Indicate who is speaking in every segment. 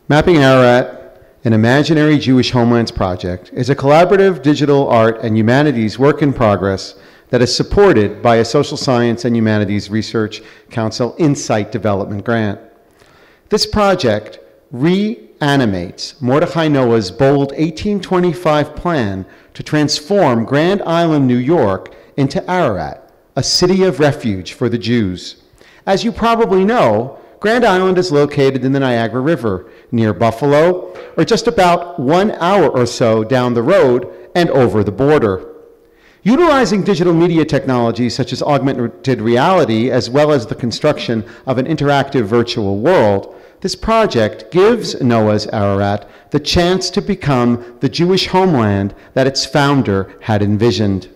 Speaker 1: Mapping Ararat, an imaginary Jewish homelands project, is a collaborative digital art and humanities work in progress that is supported by a Social Science and Humanities Research Council Insight Development Grant. This project reanimates Mordechai Noah's bold 1825 plan to transform Grand Island, New York into Ararat, a city of refuge for the Jews. As you probably know, Grand Island is located in the Niagara River, near Buffalo, or just about 1 hour or so down the road and over the border. Utilizing digital media technologies such as augmented reality, as well as the construction of an interactive virtual world, this project gives Noah's Ararat the chance to become the Jewish homeland that its founder had envisioned.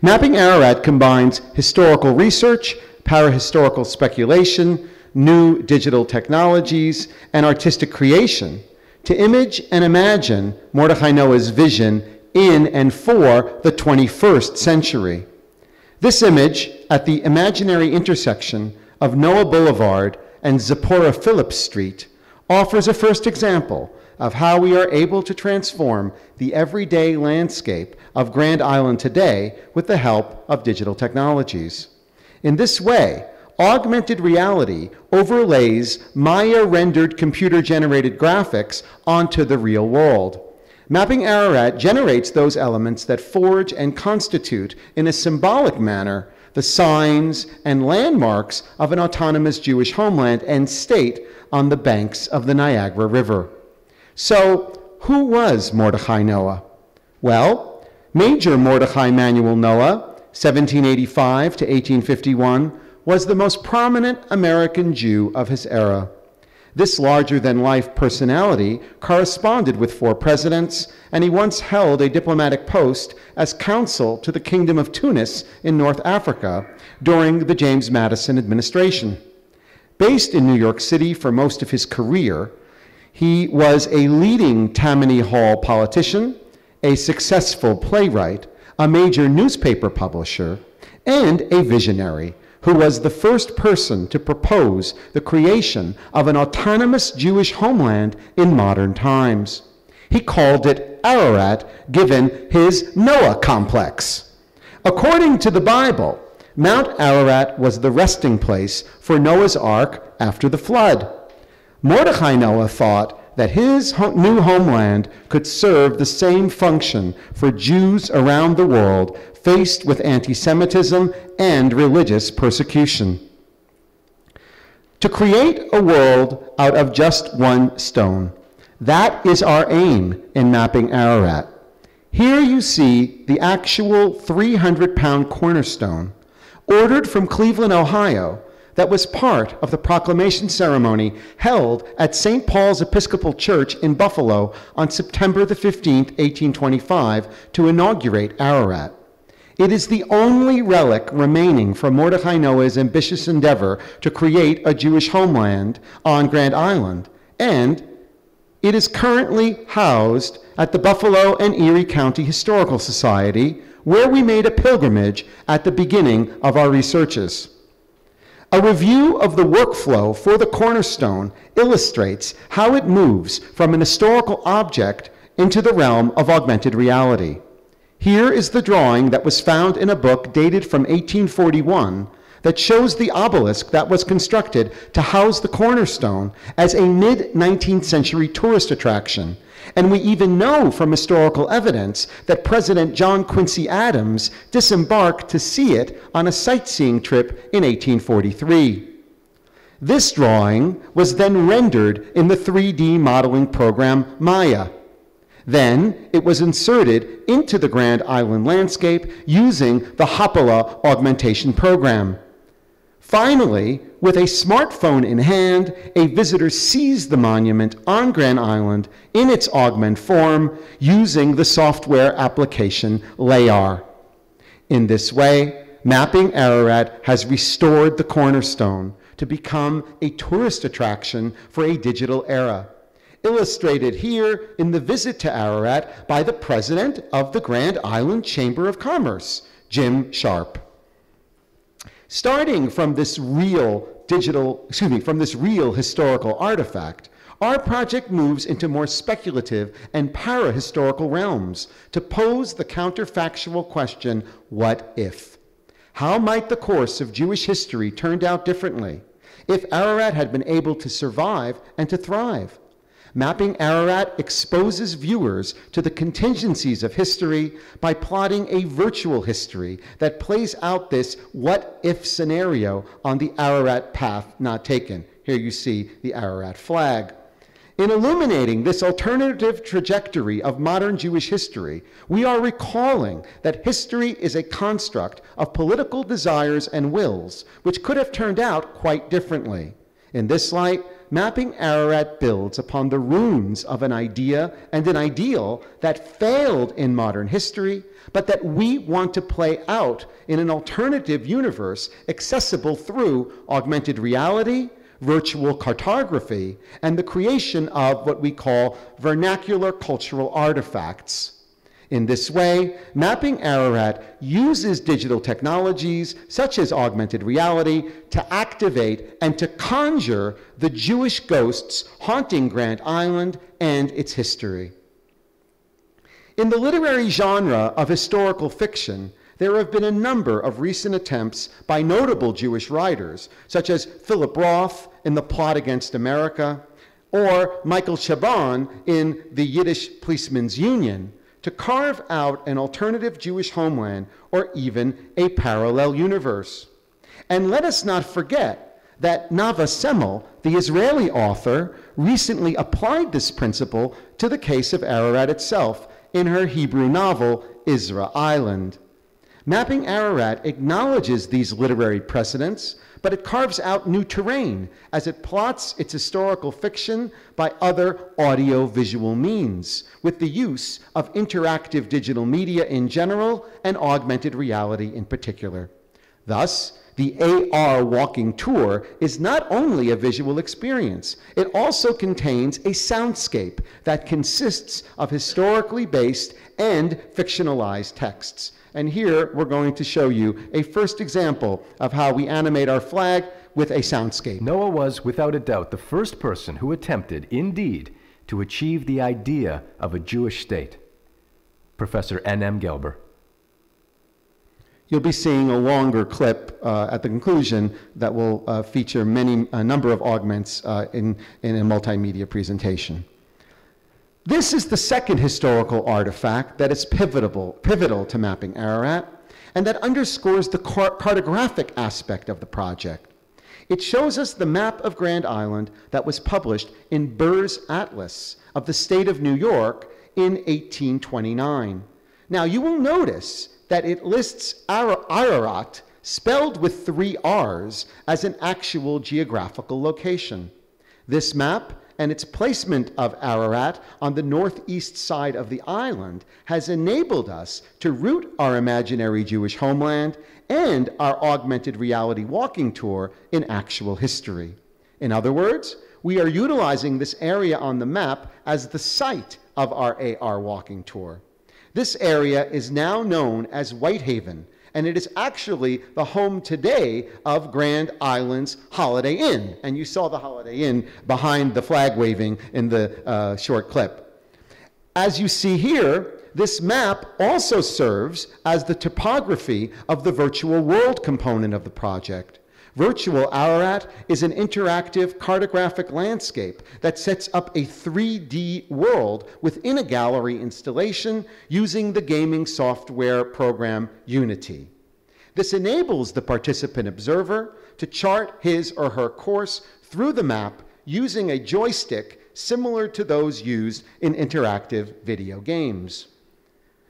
Speaker 1: Mapping Ararat combines historical research, parahistorical speculation, new digital technologies, and artistic creation to image and imagine Mordechai Noah's vision in and for the 21st century. This image at the imaginary intersection of Noah Boulevard and Zipporah Phillips Street offers a first example of how we are able to transform the everyday landscape of Grand Island today with the help of digital technologies. In this way, augmented reality overlays Maya-rendered computer-generated graphics onto the real world. Mapping Ararat generates those elements that forge and constitute, in a symbolic manner, the signs and landmarks of an autonomous Jewish homeland and state on the banks of the Niagara River. So, who was Mordechai Noah? Well, Major Mordechai Manuel Noah, 1785 to 1851, was the most prominent American Jew of his era. This larger-than-life personality corresponded with 4 presidents, and he once held a diplomatic post as consul to the Kingdom of Tunis in North Africa during the James Madison administration. Based in New York City for most of his career, he was a leading Tammany Hall politician, a successful playwright, a major newspaper publisher, and a visionary who was the first person to propose the creation of an autonomous Jewish homeland in modern times. He called it Ararat, given his Noah complex. According to the Bible, Mount Ararat was the resting place for Noah's Ark after the flood. Mordechai Noah thought that his new homeland could serve the same function for Jews around the world faced with anti-Semitism and religious persecution. To create a world out of just one stone, that is our aim in Mapping Ararat. Here you see the actual 300-pound cornerstone, ordered from Cleveland, Ohio, that was part of the proclamation ceremony held at St. Paul's Episcopal Church in Buffalo on September the 15th, 1825, to inaugurate Ararat. It is the only relic remaining from Mordechai Noah's ambitious endeavor to create a Jewish homeland on Grand Island, and it is currently housed at the Buffalo and Erie County Historical Society, where we made a pilgrimage at the beginning of our researches. A review of the workflow for the cornerstone illustrates how it moves from an historical object into the realm of augmented reality. Here is the drawing that was found in a book dated from 1841 that shows the obelisk that was constructed to house the cornerstone as a mid-19th century tourist attraction. And we even know from historical evidence that President John Quincy Adams disembarked to see it on a sightseeing trip in 1843. This drawing was then rendered in the 3D modeling program Maya. Then it was inserted into the Grand Island landscape using the Hopala augmentation program. Finally, with a smartphone in hand, a visitor sees the monument on Grand Island in its augment form using the software application Layar. In this way, Mapping Ararat has restored the cornerstone to become a tourist attraction for a digital era, illustrated here in the visit to Ararat by the president of the Grand Island Chamber of Commerce, Jim Sharp. Starting from this real historical artifact, our project moves into more speculative and para-historical realms to pose the counterfactual question, what if? How might the course of Jewish history turned out differently if Ararat had been able to survive and to thrive? Mapping Ararat exposes viewers to the contingencies of history by plotting a virtual history that plays out this what-if scenario on the Ararat path not taken. Here you see the Ararat flag. In illuminating this alternative trajectory of modern Jewish history, we are recalling that history is a construct of political desires and wills, which could have turned out quite differently. In this light, Mapping Ararat builds upon the ruins of an idea and an ideal that failed in modern history, but that we want to play out in an alternative universe accessible through augmented reality, virtual cartography, and the creation of what we call vernacular cultural artifacts. In this way, Mapping Ararat uses digital technologies such as augmented reality to activate and to conjure the Jewish ghosts haunting Grand Island and its history. In the literary genre of historical fiction, there have been a number of recent attempts by notable Jewish writers, such as Philip Roth in The Plot Against America, or Michael Chabon in The Yiddish Policeman's Union, to carve out an alternative Jewish homeland or even a parallel universe. And let us not forget that Nava Semmel, the Israeli author, recently applied this principle to the case of Ararat itself in her Hebrew novel, Isra Island. Mapping Ararat acknowledges these literary precedents, but it carves out new terrain as it plots its historical fiction by other audio-visual means, with the use of interactive digital media in general and augmented reality in particular. Thus, the AR walking tour is not only a visual experience, it also contains a soundscape that consists of historically based and fictionalized texts. And here we're going to show you a first example of how we animate our flag with a soundscape.
Speaker 2: Noah was, without a doubt, the first person who attempted, indeed, to achieve the idea of a Jewish state. Professor N.M. Gelber.
Speaker 1: You'll be seeing a longer clip at the conclusion that will feature a number of augments in a multimedia presentation. This is the second historical artifact that is pivotal to Mapping Ararat, and that underscores the cartographic aspect of the project. It shows us the map of Grand Island that was published in Burr's Atlas of the state of New York in 1829. Now, you will notice that it lists Ararat, spelled with 3 R's, as an actual geographical location. This map and its placement of Ararat on the northeast side of the island has enabled us to root our imaginary Jewish homeland and our augmented reality walking tour in actual history. In other words, we are utilizing this area on the map as the site of our AR walking tour. This area is now known as Whitehaven, and it is actually the home today of Grand Island's Holiday Inn. And you saw the Holiday Inn behind the flag waving in the short clip. As you see here, this map also serves as the topography of the virtual world component of the project. Virtual Ararat is an interactive cartographic landscape that sets up a 3D world within a gallery installation using the gaming software program Unity. This enables the participant observer to chart his or her course through the map using a joystick similar to those used in interactive video games.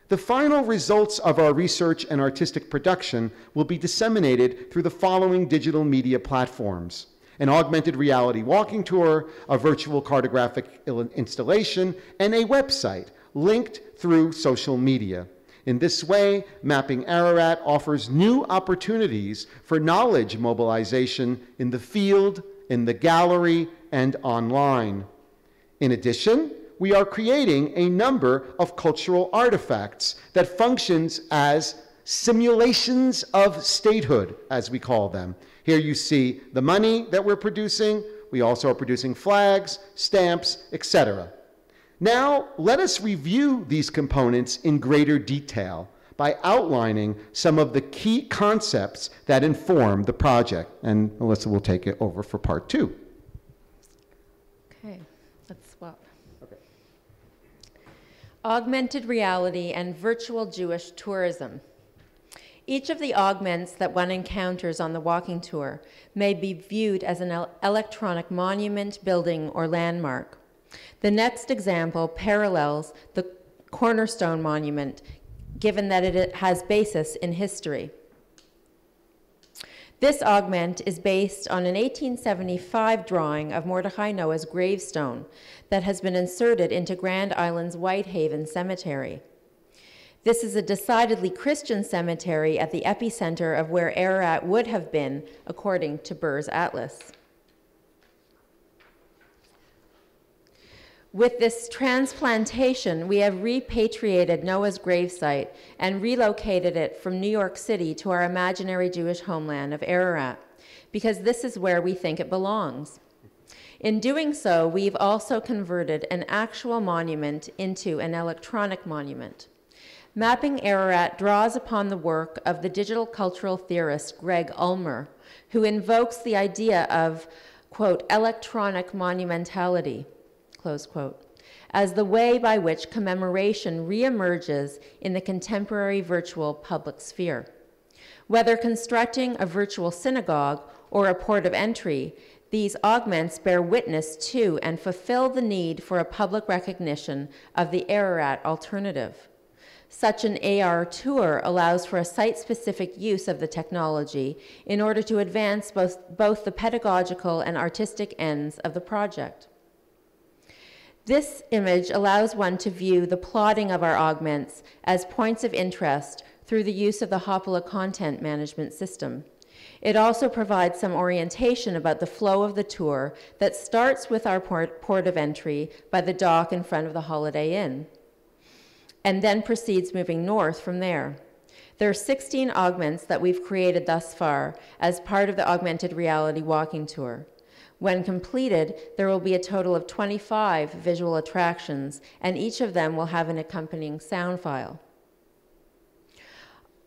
Speaker 1: The final results of our research and artistic production will be disseminated through the following digital media platforms: an augmented reality walking tour, a virtual cartographic installation, and a website linked through social media. In this way, Mapping Ararat offers new opportunities for knowledge mobilization in the field, in the gallery, and online. In addition, we are creating a number of cultural artifacts that functions as simulations of statehood, as we call them. Here you see the money that we're producing. We also are producing flags, stamps, etc. Now, let us review these components in greater detail by outlining some of the key concepts that inform the project. And Melissa will take it over for part 2.
Speaker 3: Okay, let's swap. Okay. Augmented reality and virtual Jewish tourism. Each of the augments that one encounters on the walking tour may be viewed as an electronic monument, building, or landmark. The next example parallels the Cornerstone Monument, given that it has basis in history. This augment is based on an 1875 drawing of Mordecai Noah's gravestone that has been inserted into Grand Island's Whitehaven Cemetery. This is a decidedly Christian cemetery at the epicenter of where Ararat would have been, according to Burr's Atlas. With this transplantation, we have repatriated Noah's gravesite and relocated it from New York City to our imaginary Jewish homeland of Ararat, because this is where we think it belongs. In doing so, we've also converted an actual monument into an electronic monument. Mapping Ararat draws upon the work of the digital cultural theorist Greg Ulmer, who invokes the idea of, quote, electronic monumentality, close quote, as the way by which commemoration reemerges in the contemporary virtual public sphere. Whether constructing a virtual synagogue or a port of entry, these augments bear witness to and fulfill the need for a public recognition of the Ararat alternative. Such an AR tour allows for a site-specific use of the technology in order to advance both the pedagogical and artistic ends of the project. This image allows one to view the plotting of our augments as points of interest through the use of the Hoppala content management system. It also provides some orientation about the flow of the tour that starts with our port of entry by the dock in front of the Holiday Inn, and then proceeds moving north from there. There are 16 augments that we've created thus far as part of the augmented reality walking tour. When completed, there will be a total of 25 visual attractions, and each of them will have an accompanying sound file.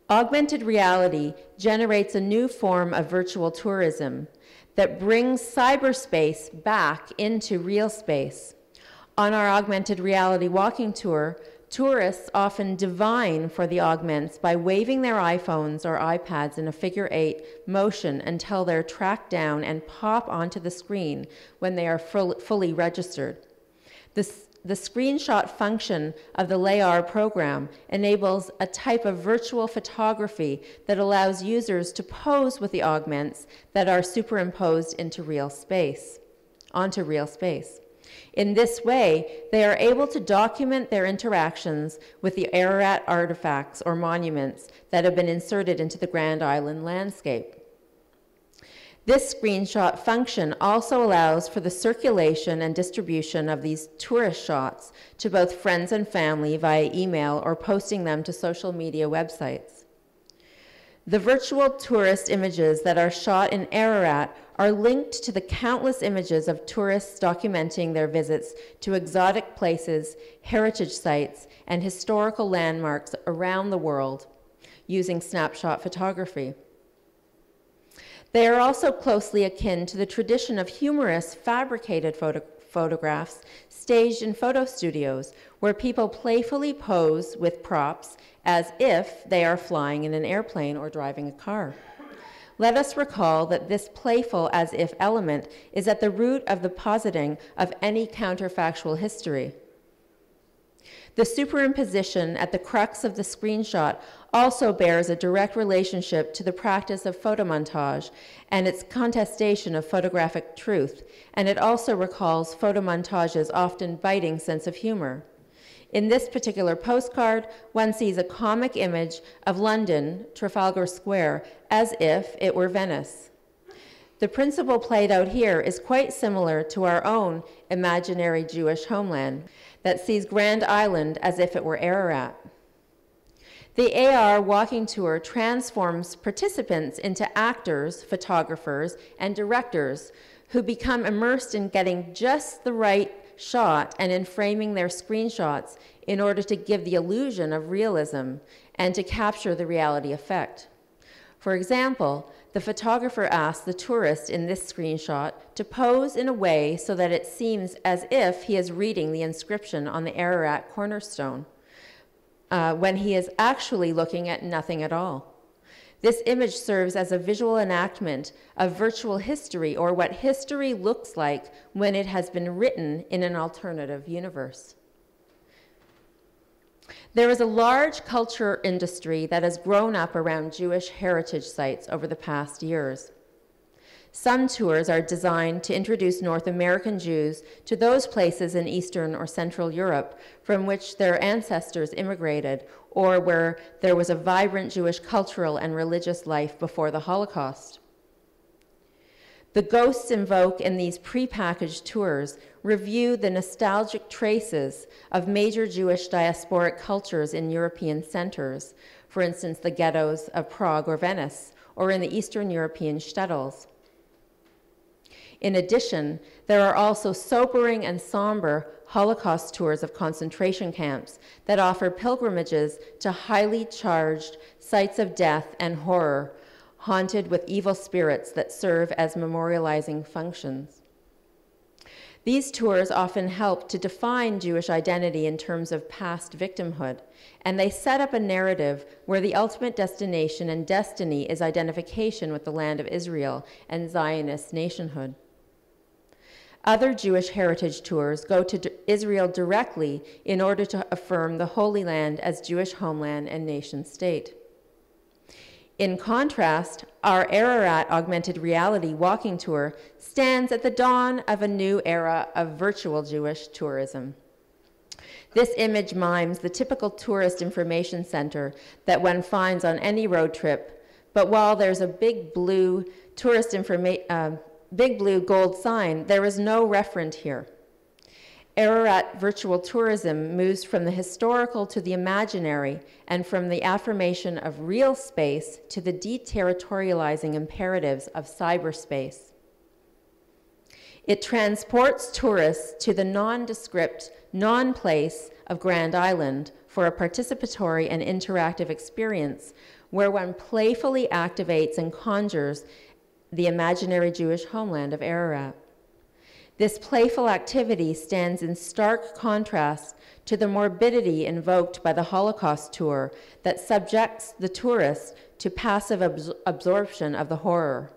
Speaker 3: Augmented reality generates a new form of virtual tourism that brings cyberspace back into real space. On our augmented reality walking tour, tourists often divine for the augments by waving their iPhones or iPads in a figure-8 motion until they're tracked down and pop onto the screen when they are fully registered. The screenshot function of the LAR program enables a type of virtual photography that allows users to pose with the augments that are superimposed onto real space. In this way, they are able to document their interactions with the Ararat artifacts or monuments that have been inserted into the Grand Island landscape. This screenshot function also allows for the circulation and distribution of these tourist shots to both friends and family via email or posting them to social media websites. The virtual tourist images that are shot in Ararat are linked to the countless images of tourists documenting their visits to exotic places, heritage sites, and historical landmarks around the world using snapshot photography. They are also closely akin to the tradition of humorous fabricated photographs staged in photo studios, where people playfully pose with props as if they are flying in an airplane or driving a car. Let us recall that this playful as-if element is at the root of the positing of any counterfactual history. The superimposition at the crux of the screenshot also bears a direct relationship to the practice of photomontage and its contestation of photographic truth, and it also recalls photomontage's often biting sense of humor. In this particular postcard, one sees a comic image of London, Trafalgar Square, as if it were Venice. The principle played out here is quite similar to our own imaginary Jewish homeland that sees Grand Island as if it were Ararat. The AR walking tour transforms participants into actors, photographers, and directors who become immersed in getting just the right shot and in framing their screenshots in order to give the illusion of realism and to capture the reality effect. For example, the photographer asked the tourist in this screenshot to pose in a way so that it seems as if he is reading the inscription on the Ararat cornerstone, when he is actually looking at nothing at all. This image serves as a visual enactment of virtual history, or what history looks like when it has been written in an alternative universe. There is a large culture industry that has grown up around Jewish heritage sites over the past years. Some tours are designed to introduce North American Jews to those places in Eastern or Central Europe from which their ancestors immigrated, or where there was a vibrant Jewish cultural and religious life before the Holocaust. The ghosts invoked in these prepackaged tours review the nostalgic traces of major Jewish diasporic cultures in European centers, for instance, the ghettos of Prague or Venice, or in the Eastern European shtetls. In addition, there are also sobering and somber Holocaust tours of concentration camps that offer pilgrimages to highly charged sites of death and horror, haunted with evil spirits that serve as memorializing functions. These tours often help to define Jewish identity in terms of past victimhood, and they set up a narrative where the ultimate destination and destiny is identification with the land of Israel and Zionist nationhood. Other Jewish heritage tours go to Israel directly in order to affirm the Holy Land as Jewish homeland and nation state. In contrast, our Ararat augmented reality walking tour stands at the dawn of a new era of virtual Jewish tourism. This image mimes the typical tourist information center that one finds on any road trip, but while there's a big blue big blue gold sign, there is no referent here. Ararat virtual tourism moves from the historical to the imaginary, and from the affirmation of real space to the deterritorializing imperatives of cyberspace. It transports tourists to the nondescript, non-place of Grand Island for a participatory and interactive experience where one playfully activates and conjures the imaginary Jewish homeland of Ararat. This playful activity stands in stark contrast to the morbidity invoked by the Holocaust tour that subjects the tourist to passive absorption of the horror.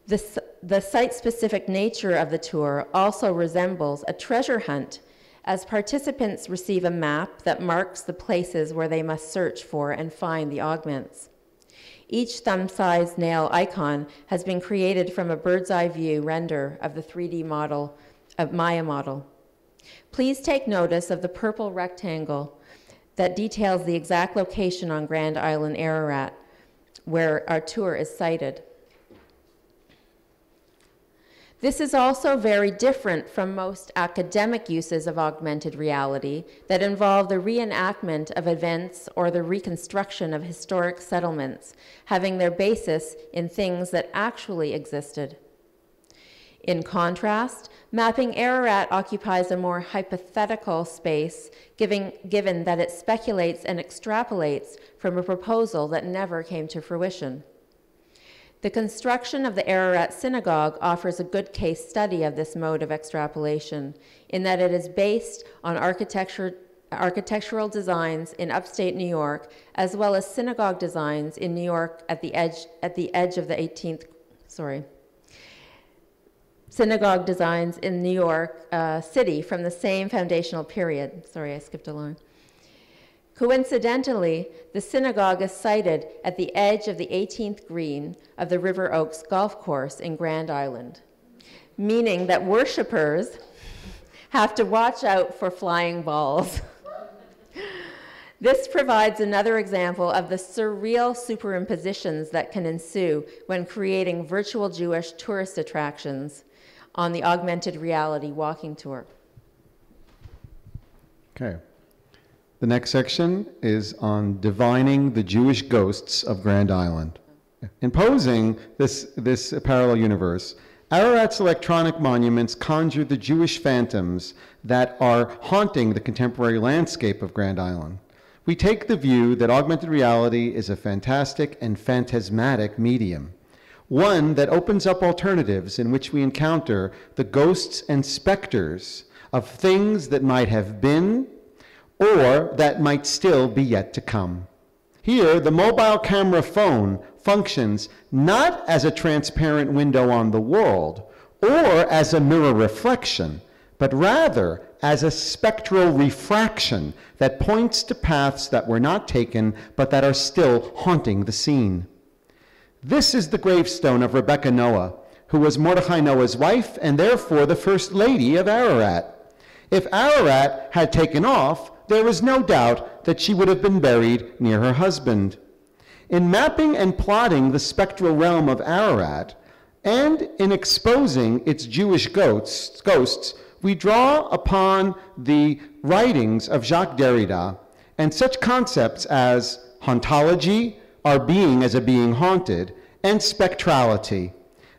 Speaker 3: The site-specific nature of the tour also resembles a treasure hunt, as participants receive a map that marks the places where they must search for and find the augments. Each thumb-sized nail icon has been created from a bird's-eye view render of the 3D model of Maya model. Please take notice of the purple rectangle that details the exact location on Grand Island, Ararat, where our tour is sited. This is also very different from most academic uses of augmented reality that involve the reenactment of events or the reconstruction of historic settlements, having their basis in things that actually existed. In contrast, mapping Ararat occupies a more hypothetical space, given that it speculates and extrapolates from a proposal that never came to fruition. The construction of the Ararat synagogue offers a good case study of this mode of extrapolation, in that it is based on architectural designs in upstate New York, as well as synagogue designs in New York at the edge of the synagogue designs in New York City from the same foundational period. Sorry, I skipped along. Coincidentally, the synagogue is sited at the edge of the 18th green of the River Oaks Golf Course in Grand Island, meaning that worshipers have to watch out for flying balls. This provides another example of the surreal superimpositions that can ensue when creating virtual Jewish tourist attractions on the augmented reality walking tour.
Speaker 1: Okay. The next section is on divining the Jewish ghosts of Grand Island. Imposing this parallel universe, Ararat's electronic monuments conjure the Jewish phantoms that are haunting the contemporary landscape of Grand Island. We take the view that augmented reality is a fantastic and phantasmatic medium, one that opens up alternatives in which we encounter the ghosts and specters of things that might have been or that might still be yet to come. Here, the mobile camera phone functions not as a transparent window on the world or as a mirror reflection, but rather as a spectral refraction that points to paths that were not taken but that are still haunting the scene. This is the gravestone of Rebecca Noah, who was Mordechai Noah's wife and therefore the first lady of Ararat. If Ararat had taken off, there is no doubt that she would have been buried near her husband. In mapping and plotting the spectral realm of Ararat, and in exposing its Jewish ghosts, we draw upon the writings of Jacques Derrida and such concepts as hauntology, our being as a being haunted, and spectrality.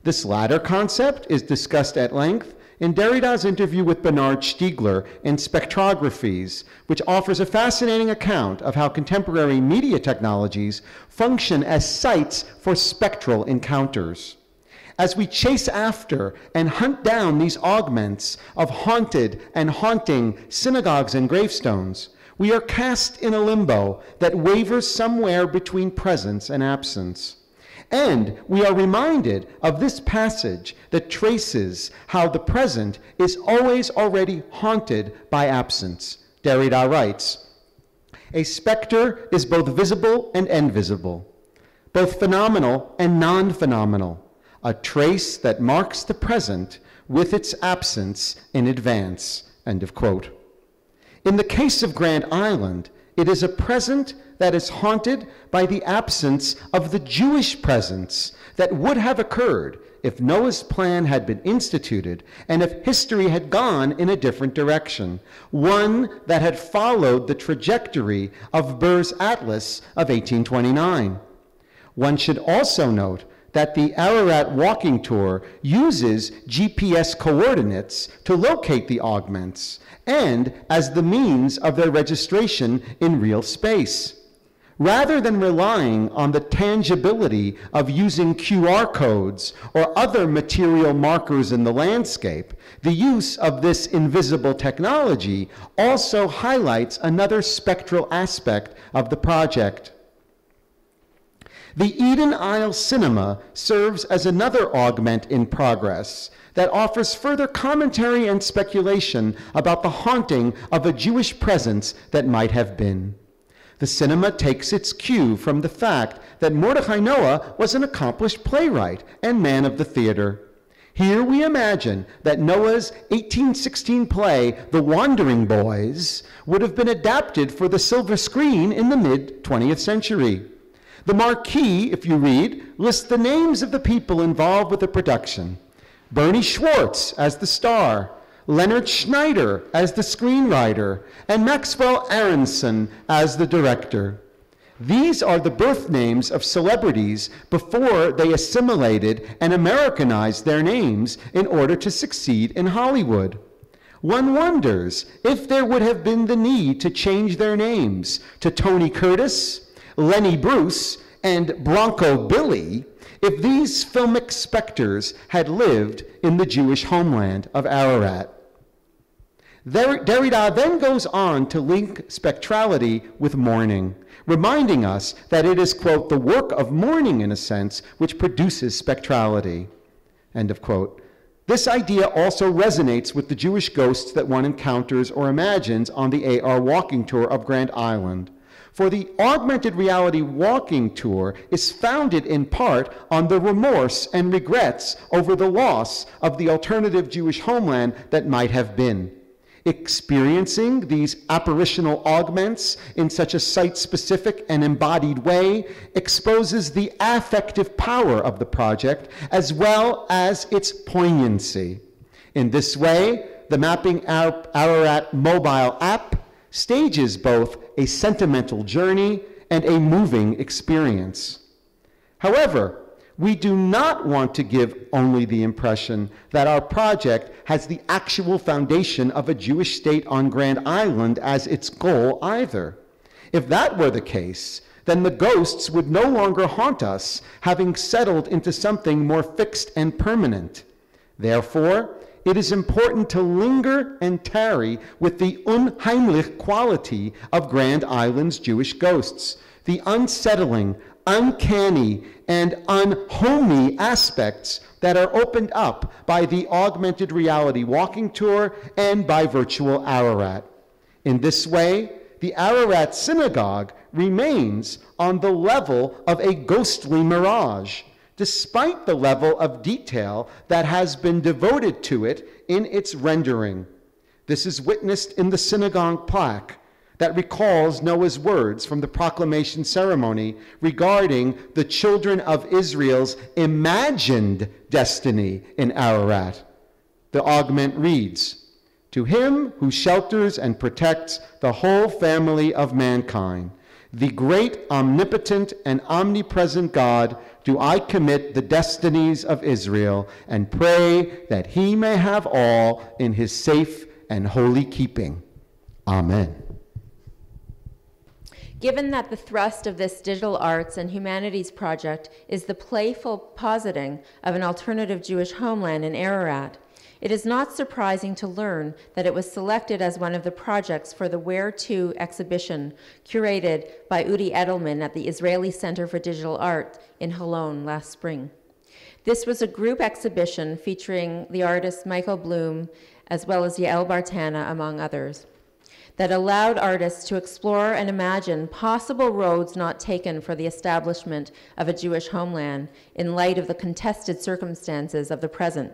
Speaker 1: This latter concept is discussed at length in Derrida's interview with Bernard Stiegler in Spectrographies, which offers a fascinating account of how contemporary media technologies function as sites for spectral encounters. As we chase after and hunt down these augments of haunted and haunting synagogues and gravestones, we are cast in a limbo that wavers somewhere between presence and absence. And we are reminded of this passage that traces how the present is always already haunted by absence. Derrida writes, "A specter is both visible and invisible, both phenomenal and non-phenomenal, a trace that marks the present with its absence in advance." End of quote. In the case of Grand Island, it is a present that is haunted by the absence of the Jewish presence that would have occurred if Noah's plan had been instituted and if history had gone in a different direction, one that had followed the trajectory of Burr's Atlas of 1829. One should also note that the Ararat walking tour uses GPS coordinates to locate the augments and as the means of their registration in real space. Rather than relying on the tangibility of using QR codes or other material markers in the landscape, the use of this invisible technology also highlights another spectral aspect of the project. The Eden Isle Cinema serves as another augment in progress that offers further commentary and speculation about the haunting of a Jewish presence that might have been. The cinema takes its cue from the fact that Mordechai Noah was an accomplished playwright and man of the theater. Here we imagine that Noah's 1816 play, The Wandering Boys, would have been adapted for the silver screen in the mid-20th century. The marquee, if you read, lists the names of the people involved with the production. Bernie Schwartz as the star, Leonard Schneider as the screenwriter, and Maxwell Aronson as the director. These are the birth names of celebrities before they assimilated and Americanized their names in order to succeed in Hollywood. One wonders if there would have been the need to change their names to Tony Curtis, Lenny Bruce, and Bronco Billy if these filmic specters had lived in the Jewish homeland of Ararat. Derrida then goes on to link spectrality with mourning, reminding us that it is, quote, the work of mourning, in a sense, which produces spectrality, end of quote. This idea also resonates with the Jewish ghosts that one encounters or imagines on the AR walking tour of Grand Island. For the augmented reality walking tour is founded in part on the remorse and regrets over the loss of the alternative Jewish homeland that might have been. Experiencing these apparitional augments in such a site-specific and embodied way exposes the affective power of the project as well as its poignancy. In this way, the Mapping Ararat mobile app stages both a sentimental journey and a moving experience. However, we do not want to give only the impression that our project has the actual foundation of a Jewish state on Grand Island as its goal either. If that were the case, then the ghosts would no longer haunt us, having settled into something more fixed and permanent. Therefore, it is important to linger and tarry with the unheimlich quality of Grand Island's Jewish ghosts, the unsettling, uncanny, and unhomey aspects that are opened up by the augmented reality walking tour and by virtual Ararat. In this way, the Ararat Synagogue remains on the level of a ghostly mirage, despite the level of detail that has been devoted to it in its rendering. This is witnessed in the synagogue plaque that recalls Noah's words from the proclamation ceremony regarding the children of Israel's imagined destiny in Ararat. The augment reads, "To him who shelters and protects the whole family of mankind, the great, omnipotent, and omnipresent God, do I commit the destinies of Israel and pray that he may have all in his safe and holy keeping. Amen."
Speaker 3: Given that the thrust of this digital arts and humanities project is the playful positing of an alternative Jewish homeland in Ararat, it is not surprising to learn that it was selected as one of the projects for the Where To exhibition curated by Udi Edelman at the Israeli Center for Digital Art in Holon last spring. This was a group exhibition featuring the artist Michael Bloom as well as Yael Bartana, among others, that allowed artists to explore and imagine possible roads not taken for the establishment of a Jewish homeland in light of the contested circumstances of the present.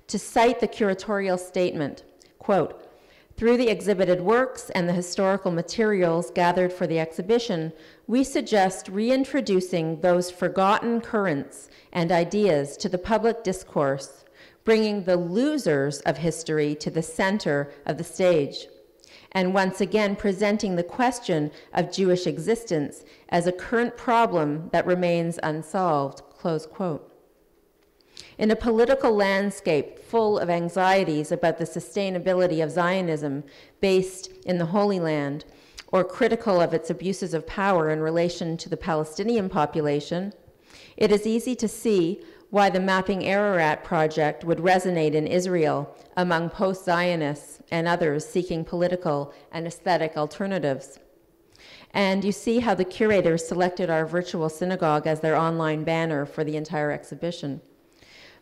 Speaker 3: To cite the curatorial statement, quote, "Through the exhibited works and the historical materials gathered for the exhibition, we suggest reintroducing those forgotten currents and ideas to the public discourse, bringing the losers of history to the center of the stage, and once again presenting the question of Jewish existence as a current problem that remains unsolved," close quote. In a political landscape full of anxieties about the sustainability of Zionism based in the Holy Land, or critical of its abuses of power in relation to the Palestinian population, it is easy to see why the Mapping Ararat project would resonate in Israel among post-Zionists and others seeking political and aesthetic alternatives. And you see how the curators selected our virtual synagogue as their online banner for the entire exhibition.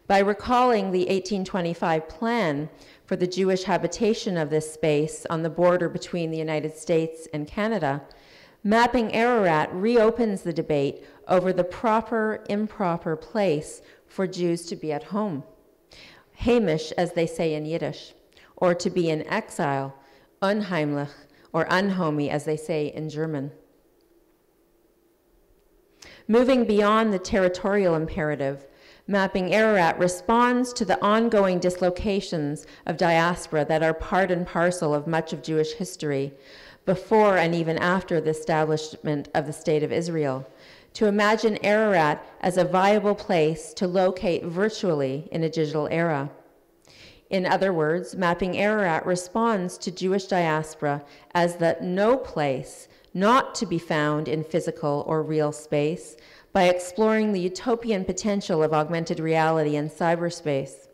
Speaker 3: By recalling the 1825 plan for the Jewish habitation of this space on the border between the United States and Canada, Mapping Ararat reopens the debate over the proper, improper place for Jews to be at home, heimisch, as they say in Yiddish, or to be in exile, unheimlich, or unhomey, as they say in German. Moving beyond the territorial imperative, Mapping Ararat responds to the ongoing dislocations of diaspora that are part and parcel of much of Jewish history, before and even after the establishment of the State of Israel, to imagine Ararat as a viable place to locate virtually in a digital era. In other words, Mapping Ararat responds to Jewish diaspora as the no place not to be found in physical or real space by exploring the utopian potential of augmented reality and cyberspace.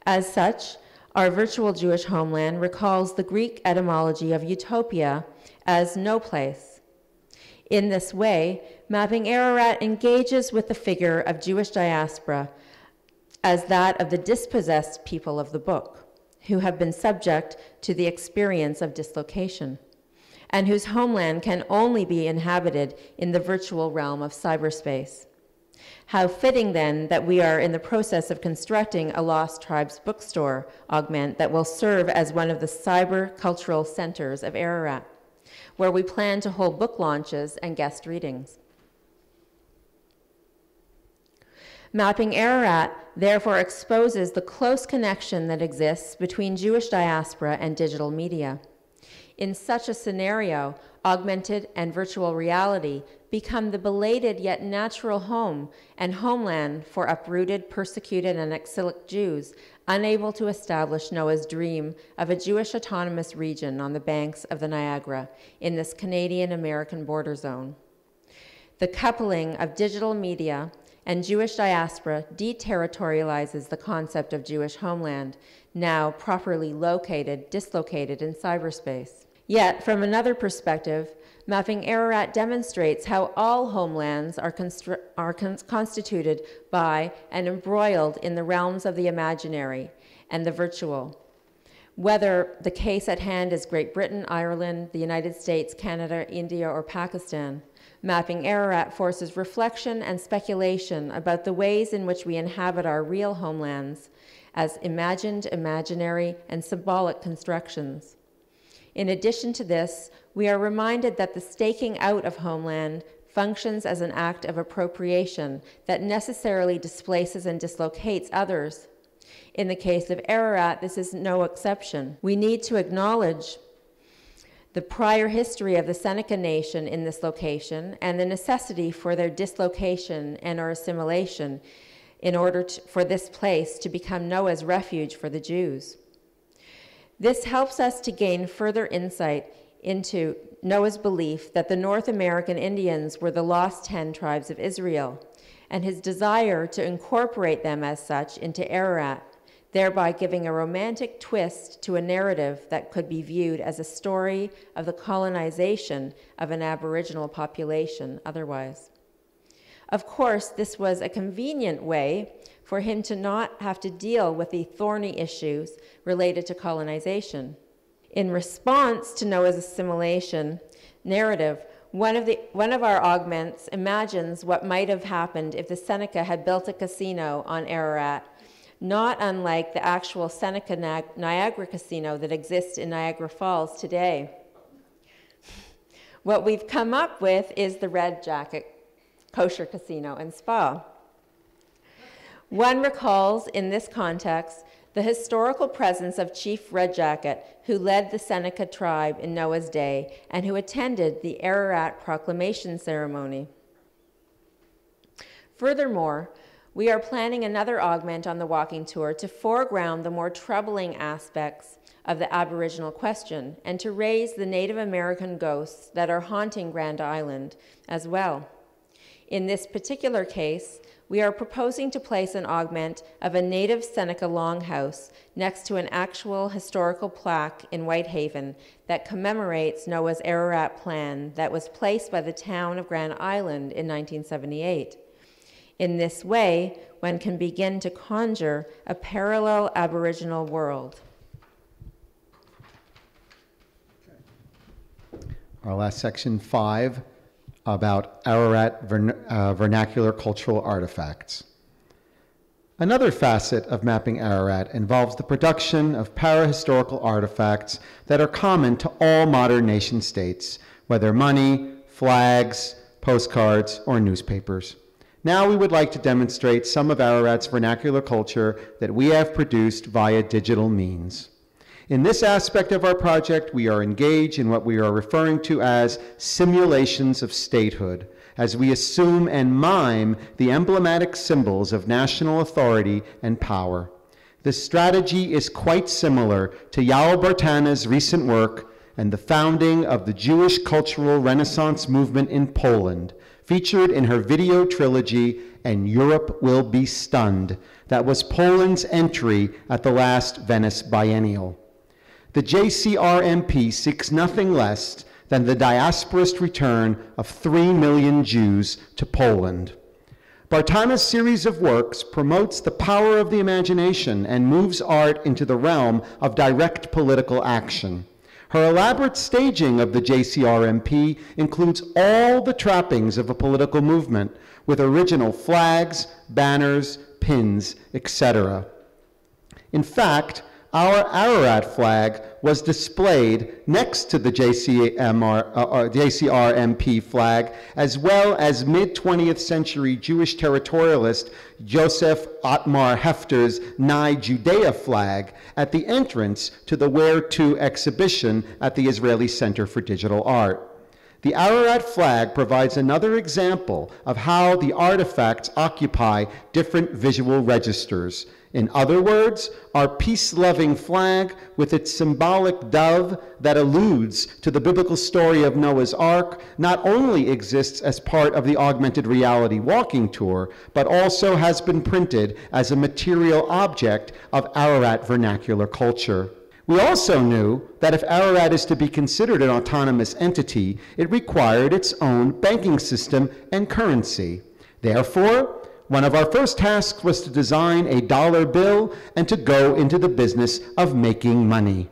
Speaker 3: As such, our virtual Jewish homeland recalls the Greek etymology of utopia as no place. In this way, Mapping Ararat engages with the figure of Jewish diaspora as that of the dispossessed people of the book, who have been subject to the experience of dislocation, and whose homeland can only be inhabited in the virtual realm of cyberspace. How fitting, then, that we are in the process of constructing a Lost Tribes bookstore augment that will serve as one of the cyber cultural centers of Ararat, where we plan to hold book launches and guest readings. Mapping Ararat therefore exposes the close connection that exists between Jewish diaspora and digital media. In such a scenario, augmented and virtual reality become the belated yet natural home and homeland for uprooted, persecuted, and exilic Jews unable to establish Noah's dream of a Jewish autonomous region on the banks of the Niagara in this Canadian-American border zone. The coupling of digital media and Jewish diaspora deterritorializes the concept of Jewish homeland, now properly dislocated in cyberspace. Yet, from another perspective, Mapping Ararat demonstrates how all homelands are constituted by and embroiled in the realms of the imaginary and the virtual. Whether the case at hand is Great Britain, Ireland, the United States, Canada, India, or Pakistan, Mapping Ararat forces reflection and speculation about the ways in which we inhabit our real homelands as imagined, imaginary, and symbolic constructions. In addition to this, we are reminded that the staking out of homeland functions as an act of appropriation that necessarily displaces and dislocates others. In the case of Ararat, this is no exception. We need to acknowledge the prior history of the Seneca Nation in this location and the necessity for their dislocation and or assimilation in order for this place to become Noah's refuge for the Jews. This helps us to gain further insight into Noah's belief that the North American Indians were the lost 10 tribes of Israel, and his desire to incorporate them as such into Ararat, thereby giving a romantic twist to a narrative that could be viewed as a story of the colonization of an Aboriginal population otherwise. Of course, this was a convenient way for him to not have to deal with the thorny issues related to colonization. In response to Noah's assimilation narrative, one of our augments imagines what might have happened if the Seneca had built a casino on Ararat, not unlike the actual Seneca Niagara Casino that exists in Niagara Falls today. What we've come up with is the Red Jacket Kosher Casino and Spa. One recalls in this context the historical presence of Chief Red Jacket, who led the Seneca tribe in Noah's day and who attended the Ararat proclamation ceremony. Furthermore, we are planning another augment on the walking tour to foreground the more troubling aspects of the Aboriginal question and to raise the Native American ghosts that are haunting Grand Island as well. In this particular case, we are proposing to place an augment of a native Seneca longhouse next to an actual historical plaque in Whitehaven that commemorates Noah's Ararat plan that was placed by the town of Grand Island in 1978. In this way, one can begin to conjure a parallel Aboriginal world.
Speaker 1: Our last section 5 about Ararat vernacular cultural artifacts. Another facet of Mapping Ararat involves the production of parahistorical artifacts that are common to all modern nation states, whether money, flags, postcards, or newspapers. Now we would like to demonstrate some of Ararat's vernacular culture that we have produced via digital means. In this aspect of our project, we are engaged in what we are referring to as simulations of statehood, as we assume and mime the emblematic symbols of national authority and power. This strategy is quite similar to Yael Bartana's recent work and the founding of the Jewish Cultural Renaissance movement in Poland, featured in her video trilogy, And Europe Will Be Stunned, that was Poland's entry at the last Venice Biennial. The JCRMP seeks nothing less than the diasporist return of 3 million Jews to Poland. Bartana's series of works promotes the power of the imagination and moves art into the realm of direct political action. Her elaborate staging of the JCRMP includes all the trappings of a political movement, with original flags, banners, pins, etc. In fact, our Ararat flag was displayed next to the JCRMP flag, as well as mid-20th century Jewish territorialist Joseph Otmar Hefter's Nye Judea flag at the entrance to the Where To exhibition at the Israeli Center for Digital Art. The Ararat flag provides another example of how the artifacts occupy different visual registers. In other words, our peace-loving flag, with its symbolic dove that alludes to the biblical story of Noah's Ark, not only exists as part of the augmented reality walking tour, but also has been printed as a material object of Ararat vernacular culture. We also knew that if Ararat is to be considered an autonomous entity, it required its own banking system and currency. Therefore, one of our first tasks was to design a dollar bill and to go into the business of making money.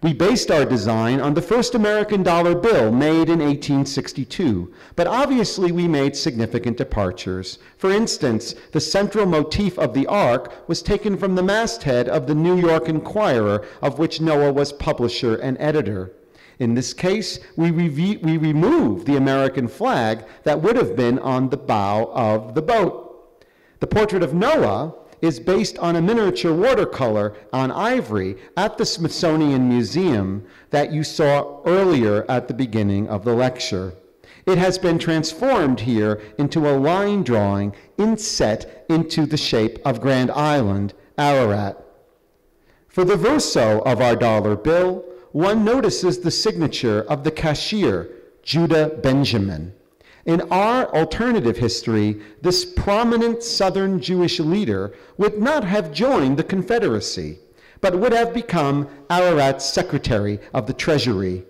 Speaker 1: We based our design on the first American dollar bill made in 1862, but obviously we made significant departures. For instance, the central motif of the ark was taken from the masthead of the New York Enquirer, of which Noah was publisher and editor. In this case, we removed the American flag that would have been on the bow of the boat. The portrait of Noah is based on a miniature watercolor on ivory at the Smithsonian Museum that you saw earlier at the beginning of the lecture. It has been transformed here into a line drawing inset into the shape of Grand Island, Ararat. For the verso of our dollar bill, one notices the signature of the cashier, Judah Benjamin. In our alternative history, this prominent Southern Jewish leader would not have joined the Confederacy, but would have become Ararat's Secretary of the Treasury.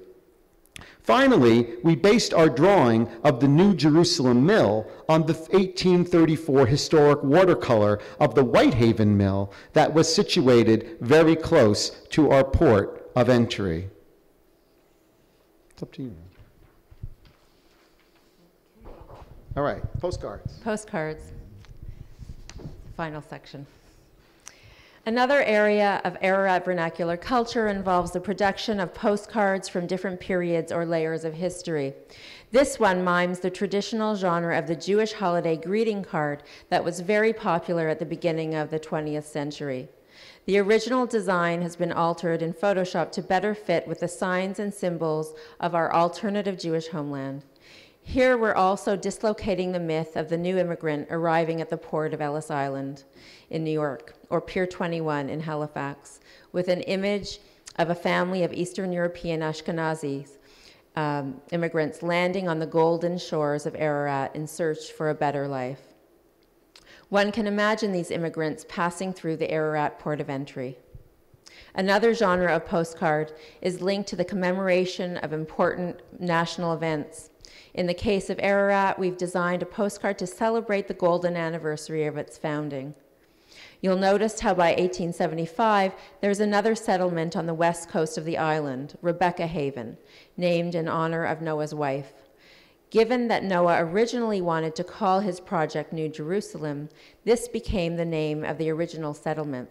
Speaker 1: Finally, we based our drawing of the New Jerusalem Mill on the 1834 historic watercolor of the Whitehaven Mill that was situated very close to our port of entry. It's up to you. All right, postcards.
Speaker 3: Postcards. Final section. Another area of Ararat vernacular culture involves the production of postcards from different periods or layers of history. This one mimes the traditional genre of the Jewish holiday greeting card that was very popular at the beginning of the 20th century. The original design has been altered in Photoshop to better fit with the signs and symbols of our alternative Jewish homeland. Here we're also dislocating the myth of the new immigrant arriving at the port of Ellis Island in New York, or Pier 21 in Halifax, with an image of a family of Eastern European Ashkenazis immigrants landing on the golden shores of Ararat in search for a better life. One can imagine these immigrants passing through the Ararat port of entry. Another genre of postcard is linked to the commemoration of important national events. In the case of Ararat, we've designed a postcard to celebrate the golden anniversary of its founding. You'll notice how by 1875, there's another settlement on the west coast of the island, Rebecca Haven, named in honor of Noah's wife. Given that Noah originally wanted to call his project New Jerusalem, this became the name of the original settlement.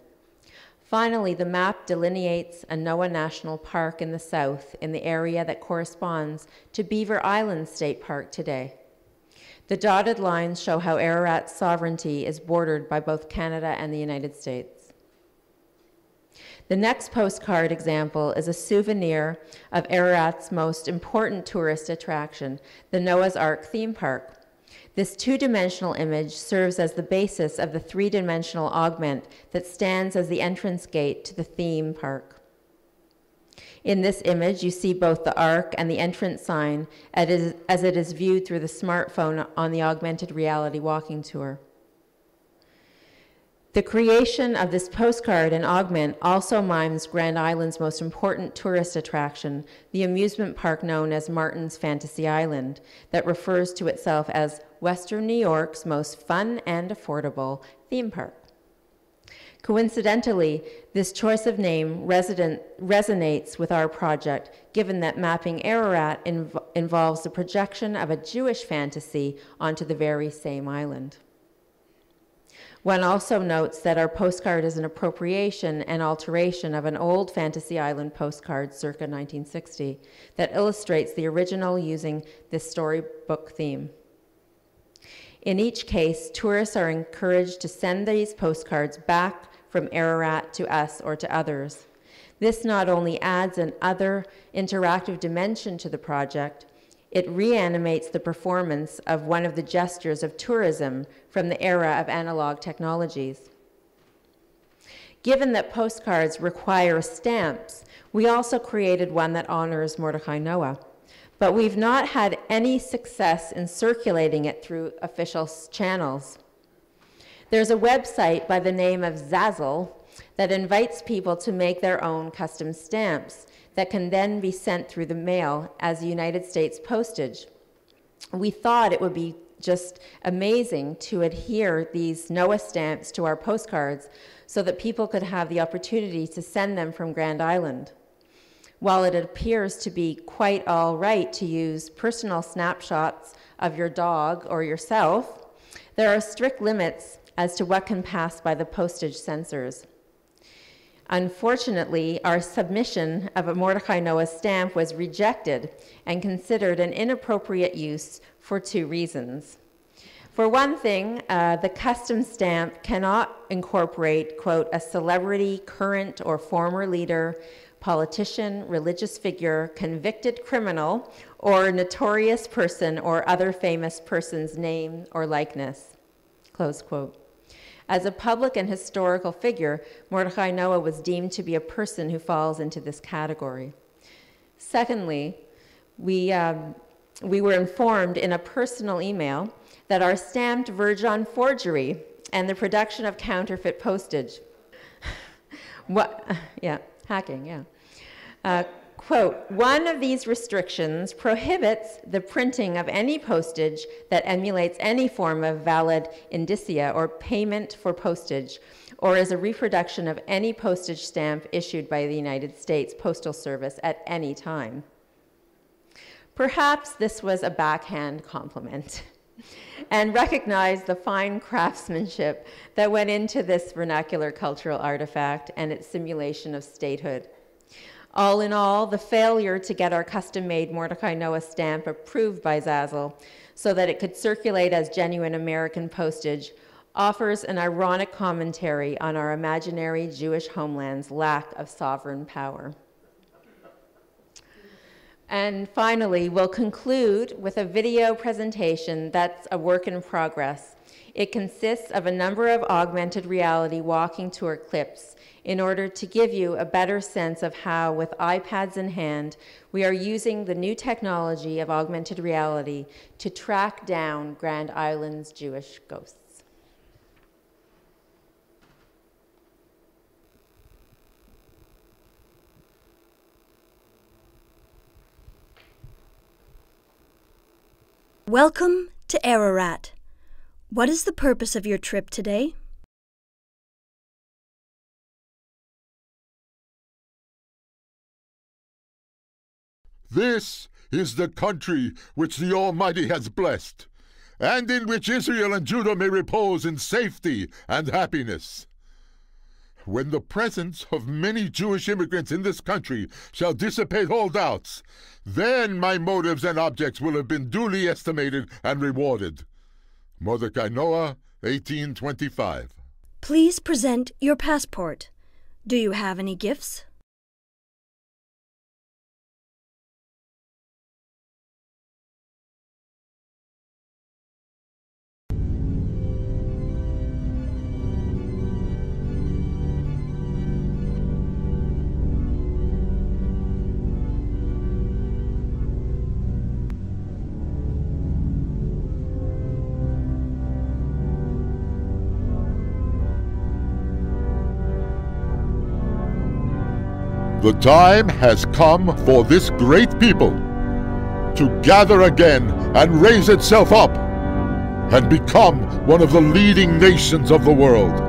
Speaker 3: Finally, the map delineates a Noah National Park in the south in the area that corresponds to Beaver Island State Park today. The dotted lines show how Ararat's sovereignty is bordered by both Canada and the United States. The next postcard example is a souvenir of Ararat's most important tourist attraction, the Noah's Ark theme park. This two-dimensional image serves as the basis of the three-dimensional augment that stands as the entrance gate to the theme park. In this image, you see both the ark and the entrance sign as it is viewed through the smartphone on the augmented reality walking tour. The creation of this postcard and augment also mimes Grand Island's most important tourist attraction, the amusement park known as Martin's Fantasy Island, that refers to itself as Western New York's most fun and affordable theme park. Coincidentally, this choice of name resonates with our project, given that mapping Ararat involves the projection of a Jewish fantasy onto the very same island. One also notes that our postcard is an appropriation and alteration of an old Fantasy Island postcard circa 1960 that illustrates the original using this storybook theme. In each case, tourists are encouraged to send these postcards back from Ararat to us or to others. This not only adds an other interactive dimension to the project, it reanimates the performance of one of the gestures of tourism from the era of analog technologies. Given that postcards require stamps, we also created one that honors Mordechai Noah, but we've not had any success in circulating it through official channels. There's a website by the name of Zazzle that invites people to make their own custom stamps that can then be sent through the mail as United States postage. We thought it would be just amazing to adhere these NOAA stamps to our postcards so that people could have the opportunity to send them from Grand Island. While it appears to be quite all right to use personal snapshots of your dog or yourself, there are strict limits as to what can pass by the postage censors. Unfortunately, our submission of a Mordechai Noah stamp was rejected and considered an inappropriate use for two reasons. For one thing, the custom stamp cannot incorporate, quote, a celebrity, current or former leader, politician, religious figure, convicted criminal, or notorious person or other famous person's name or likeness, close quote. As a public and historical figure, Mordechai Noah was deemed to be a person who falls into this category. Secondly, we were informed in a personal email that our stamp verged on forgery and the production of counterfeit postage. Hacking, yeah. Quote, one of these restrictions prohibits the printing of any postage that emulates any form of valid indicia or payment for postage, or is a reproduction of any postage stamp issued by the United States Postal Service at any time. Perhaps this was a backhand compliment and recognized the fine craftsmanship that went into this vernacular cultural artifact and its simulation of statehood. All in all, the failure to get our custom-made Mordechai Noah stamp approved by Zazzle so that it could circulate as genuine American postage offers an ironic commentary on our imaginary Jewish homeland's lack of sovereign power. And finally, we'll conclude with a video presentation that's a work in progress. It consists of a number of augmented reality walking tour clips in order to give you a better sense of how, with iPads in hand, we are using the new technology of augmented reality to track down Grand Island's Jewish ghosts.
Speaker 4: Welcome to Ararat. What is the purpose of your trip today?
Speaker 5: This is the country which the Almighty has blessed, and in which Israel and Judah may repose in safety and happiness. When the presence of many Jewish immigrants in this country shall dissipate all doubts, then my motives and objects will have been duly estimated and rewarded. Mordechai Noah, 1825.
Speaker 4: Please present your passport. Do you have any gifts?
Speaker 5: The time has come for this great people to gather again and raise itself up and become one of the leading nations of the world.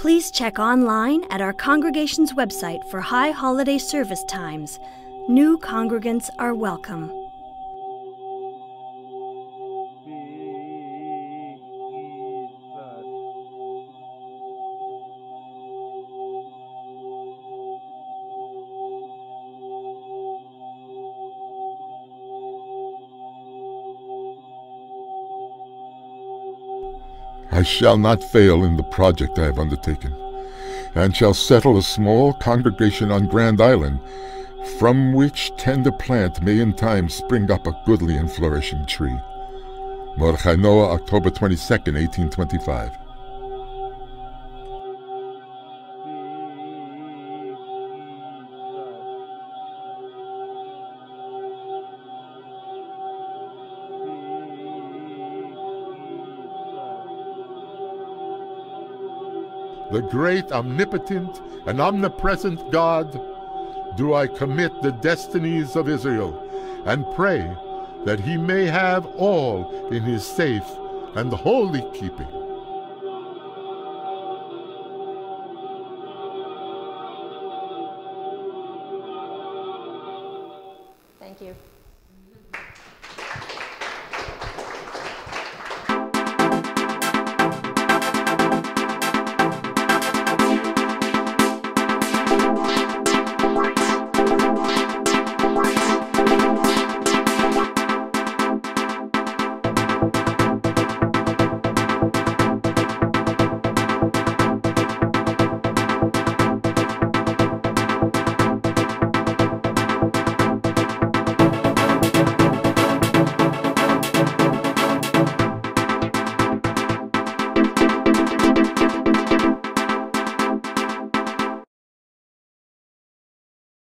Speaker 4: Please check online at our congregation's website for high holiday service times. New congregants are welcome.
Speaker 5: I shall not fail in the project I have undertaken, and shall settle a small congregation on Grand Island, from which tender plant may in time spring up a goodly and flourishing tree. Mordechai Noah, October 22nd, 1825. The great, omnipotent, and omnipresent God, do I commit the destinies of Israel, and pray that he may have all in his safe and holy keeping.